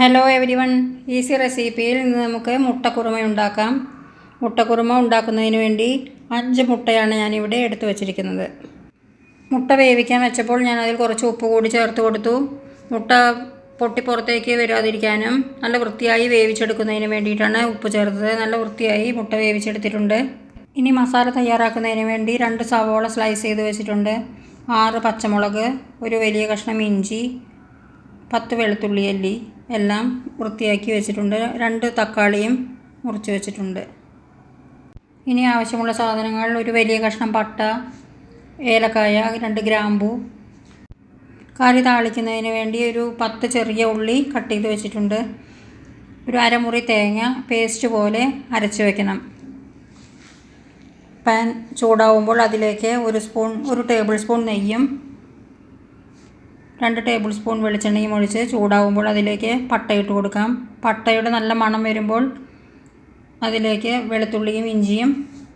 Hello every one, easy റെസിപ്പിയിൽ ഇന്ന് നമുക്ക് മുട്ടക്കുറുമ ഉണ്ടാക്കാം. മുട്ടക്കുറുമ ഉണ്ടാക്കുന്നതിന് വേണ്ടി 5 മുട്ടയാണ് ഞാനിവിടെ എടുത്തു വച്ചിരിക്കുന്നത്. മുട്ട വേവിക്കാൻ വെച്ചപ്പോൾ ഞാനതിൽ കുറച്ച് ഉപ്പ് കൂടി ചേർത്ത് കൊടുത്തു. മുട്ട പൊട്ടി പുറത്തേക്ക് വരാതിരിക്കാനും നല്ല വൃത്തിയായി വേവിച്ചെടുക്കുന്നതിന് വേണ്ടിയിട്ടാണ് ഉപ്പ് ചേർത്തത്. നല്ല വൃത്തിയായി മുട്ട വേവിച്ചെടുത്തിട്ടുണ്ട്. ഇനി മസാല തയ്യാറാക്കുന്നതിന് വേണ്ടി 2 സവോള സ്ലൈസ് ചെയ്ത് വെച്ചിട്ടുണ്ട്, 6 പച്ചമുളക്, ഒരു വലിയ കഷ്ണം ഇഞ്ചി, 10 വെളുത്തുള്ളി അല്ലി എല്ലാം വൃത്തിയാക്കി വെച്ചിട്ടുണ്ട്. 2 തക്കാളിയും മുറിച്ച് വെച്ചിട്ടുണ്ട്. ഇനി ആവശ്യമുള്ള സാധനങ്ങൾ: ഒരു വലിയ കഷ്ണം പട്ട, ഏലക്കായ, 2 ഗ്രാമ്പു. കറി താളിക്കുന്നതിന് വേണ്ടി ഒരു 10 ചെറിയ ഉള്ളി കട്ട് ചെയ്ത് വെച്ചിട്ടുണ്ട്. ഒരു അരമുറി തേങ്ങ പേസ്റ്റ് പോലെ അരച്ച് വയ്ക്കണം. പാൻ ചൂടാവുമ്പോൾ അതിലേക്ക് ഒരു ടേബിൾ സ്പൂൺ നെയ്യും 2 ടേബിൾ സ്പൂൺ വെളിച്ചെണ്ണയും ഒഴിച്ച് ചൂടാവുമ്പോൾ അതിലേക്ക് പട്ട ഇട്ട് കൊടുക്കാം. പട്ടയുടെ നല്ല മണം വരുമ്പോൾ അതിലേക്ക് വെളുത്തുള്ളിയും ഇഞ്ചിയും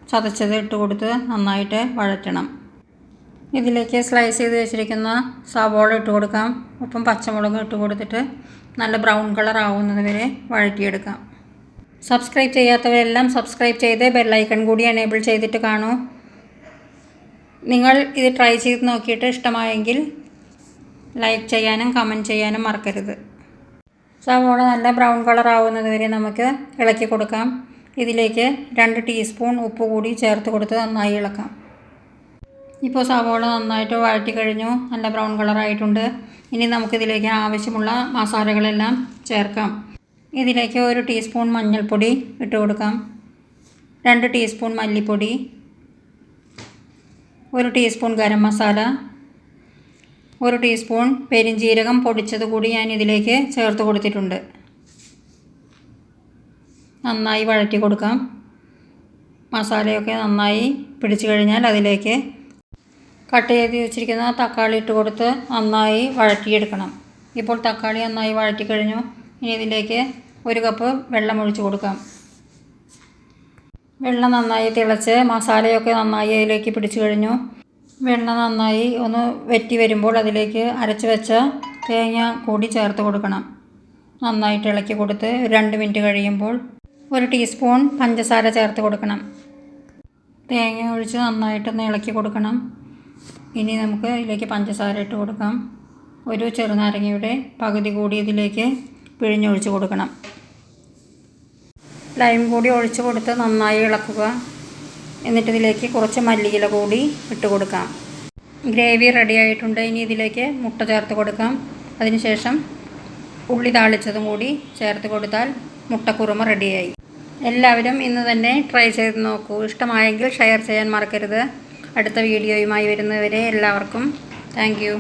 ചതച്ചത് ഇട്ട് കൊടുത്ത് നന്നായിട്ട് വഴറ്റണം. ഇതിലേക്ക് സ്ലൈസ് ചെയ്ത് വെച്ചിരിക്കുന്ന സവോള ഇട്ട് കൊടുക്കാം. ഒപ്പം പച്ചമുളക് ഇട്ട് കൊടുത്തിട്ട് നല്ല ബ്രൗൺ കളർ ആവുന്നത് വരെ വഴറ്റിയെടുക്കാം. സബ്സ്ക്രൈബ് ചെയ്യാത്തവരെല്ലാം സബ്സ്ക്രൈബ് ചെയ്ത് ബെല്ലൈക്കൺ കൂടി എനേബിൾ ചെയ്തിട്ട് കാണൂ. നിങ്ങൾ ഇത് ട്രൈ ചെയ്ത് നോക്കിയിട്ട് ഇഷ്ടമായെങ്കിൽ ലൈക്ക് ചെയ്യാനും കമൻറ്റ് ചെയ്യാനും മറക്കരുത്. സവോള നല്ല ബ്രൗൺ കളർ ആവുന്നത് വരെ നമുക്ക് ഇളക്കി കൊടുക്കാം. ഇതിലേക്ക് 2 ടീസ്പൂൺ ഉപ്പ് കൂടി ചേർത്ത് കൊടുത്ത് നന്നായി ഇളക്കാം. ഇപ്പോൾ സവോള നന്നായിട്ട് വഴറ്റി കഴിഞ്ഞു, നല്ല ബ്രൗൺ കളറായിട്ടുണ്ട്. ഇനി നമുക്കിതിലേക്ക് ആവശ്യമുള്ള മസാലകളെല്ലാം ചേർക്കാം. ഇതിലേക്ക് 1 ടീസ്പൂൺ മഞ്ഞൾപ്പൊടി ഇട്ട് കൊടുക്കാം, 2 ടീസ്പൂൺ മല്ലിപ്പൊടി, 1 ടീസ്പൂൺ ഗരം മസാല, 1 ടീസ്പൂൺ പെരിഞ്ജീരകം പൊടിച്ചത് കൂടി ഞാൻ ഇതിലേക്ക് ചേർത്ത് കൊടുത്തിട്ടുണ്ട്. നന്നായി വഴറ്റി കൊടുക്കാം. മസാലയൊക്കെ നന്നായി പിടിച്ചു കഴിഞ്ഞാൽ അതിലേക്ക് കട്ട് ചെയ്ത് വെച്ചിരിക്കുന്ന തക്കാളി ഇട്ട് കൊടുത്ത് നന്നായി വഴറ്റിയെടുക്കണം. ഇപ്പോൾ തക്കാളി നന്നായി വഴറ്റി കഴിഞ്ഞു. ഇനി ഇതിലേക്ക് 1 കപ്പ് വെള്ളം ഒഴിച്ച് കൊടുക്കാം. വെള്ളം നന്നായി തിളച്ച് മസാലയൊക്കെ നന്നായി അതിലേക്ക് പിടിച്ചു കഴിഞ്ഞു. വെള്ളം നന്നായി ഒന്ന് വറ്റി വരുമ്പോൾ അതിലേക്ക് അരച്ച് വെച്ച തേങ്ങ കൂടി ചേർത്ത് കൊടുക്കണം. നന്നായിട്ട് ഇളക്കി കൊടുത്ത് 2 മിനിറ്റ് കഴിയുമ്പോൾ 1 ടീസ്പൂൺ പഞ്ചസാര ചേർത്ത് കൊടുക്കണം. തേങ്ങ ഒഴിച്ച് നന്നായിട്ടൊന്ന് ഇളക്കി കൊടുക്കണം. ഇനി നമുക്ക് ഇതിലേക്ക് പഞ്ചസാര ഇട്ട് കൊടുക്കാം. ഒരു ചെറുനാരങ്ങയുടെ പകുതി കൂടി ഇതിലേക്ക് പിഴിഞ്ഞൊഴിച്ച് കൊടുക്കണം. ലൈം കൂടി ഒഴിച്ച് കൊടുത്ത് നന്നായി ഇളക്കുക. എന്നിട്ട് ഇതിലേക്ക് കുറച്ച് മല്ലിയില കൂടി ഇട്ട് കൊടുക്കാം. ഗ്രേവി റെഡി ആയിട്ടുണ്ട്. ഇനി ഇതിലേക്ക് മുട്ട ചേർത്ത് കൊടുക്കാം. അതിനുശേഷം ഉള്ളി താളിച്ചതും കൂടി ചേർത്ത് കൊടുത്താൽ മുട്ടക്കുറുമ റെഡിയായി. എല്ലാവരും ഇന്ന് തന്നെ ട്രൈ ചെയ്ത് നോക്കൂ. ഇഷ്ടമായെങ്കിൽ ഷെയർ ചെയ്യാൻ മറക്കരുത്. അടുത്ത വീഡിയോയുമായി വരുന്നവരെ എല്ലാവർക്കും താങ്ക് യു.